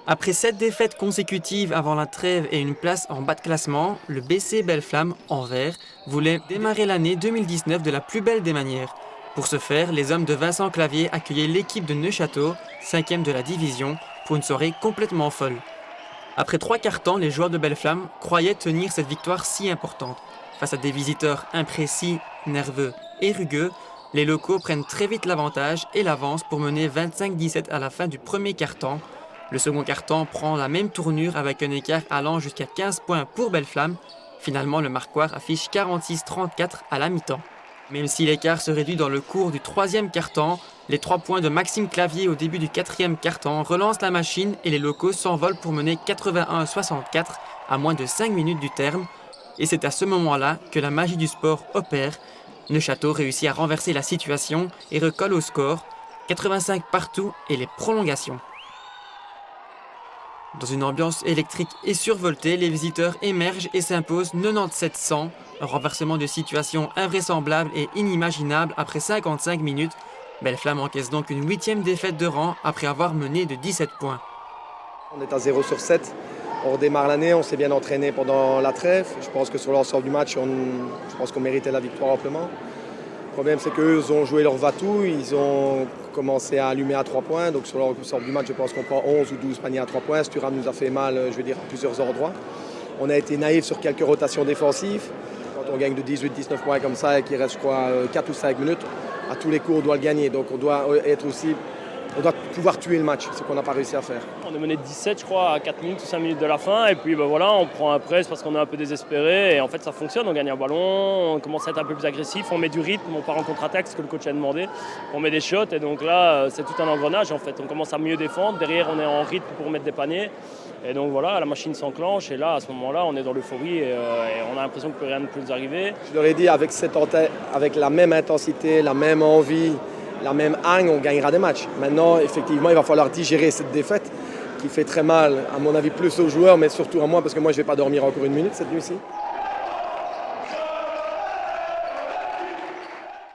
Après 7 défaites consécutives avant la trêve et une place en bas de classement, le BC Belle-Flamme, en vert, voulait démarrer l'année 2019 de la plus belle des manières. Pour ce faire, les hommes de Vincent Clavier accueillaient l'équipe de Neuchâteau, 5e de la division, pour une soirée complètement folle. Après 3 quarts-temps, les joueurs de Belle-Flamme croyaient tenir cette victoire si importante. Face à des visiteurs imprécis, nerveux et rugueux, les locaux prennent très vite l'avantage et l'avancent pour mener 25-17 à la fin du premier quart-temps. Le second quart-temps prend la même tournure avec un écart allant jusqu'à 15 points pour Belle-Flamme. Finalement, le marquoir affiche 46-34 à la mi-temps. Même si l'écart se réduit dans le cours du troisième quart-temps, les 3 points de Maxime Clavier au début du quatrième quart-temps relancent la machine et les locaux s'envolent pour mener 81-64 à moins de 5 minutes du terme. Et c'est à ce moment-là que la magie du sport opère. Neuchâteau réussit à renverser la situation et recolle au score, 85 partout et les prolongations. Dans une ambiance électrique et survoltée, les visiteurs émergent et s'imposent 97-100, un renversement de situation invraisemblable et inimaginable après 55 minutes. Belle-Flamme encaisse donc une 8e défaite de rang après avoir mené de 17 points. On est à 0 sur 7. On redémarre l'année, on s'est bien entraîné pendant la trêve. Je pense que sur l'ensemble du match, je pense qu'on méritait la victoire amplement. Le problème, c'est qu'eux ont joué leur va-tout, ils ont commencé à allumer à 3 points. Donc sur l'ensemble du match, je pense qu'on prend 11 ou 12 paniers à 3 points. Thuram nous a fait mal, je veux dire, à plusieurs endroits. On a été naïfs sur quelques rotations défensives. Quand on gagne de 18-19 points comme ça et qu'il reste, 4 ou 5 minutes, à tous les coups, on doit le gagner. Donc on doit pouvoir tuer le match, ce qu'on n'a pas réussi à faire. On est mené de 17, je crois, à 4 minutes ou 5 minutes de la fin. Et puis voilà, on prend un press parce qu'on est un peu désespéré. Et en fait, ça fonctionne. On gagne un ballon, on commence à être un peu plus agressif, on met du rythme, on part en contre-attaque, ce que le coach a demandé. On met des shots. Et donc là, c'est tout un engrenage en fait. On commence à mieux défendre. Derrière, on est en rythme pour mettre des paniers. Et donc voilà, la machine s'enclenche. Et là, à ce moment-là, on est dans l'euphorie et on a l'impression que rien ne peut nous arriver. Je leur ai dit, avec la même intensité, la même envie, la même hargne, on gagnera des matchs. Maintenant, effectivement, il va falloir digérer cette défaite qui fait très mal, à mon avis, plus aux joueurs, mais surtout à moi, parce que moi, je ne vais pas dormir encore une minute cette nuit-ci.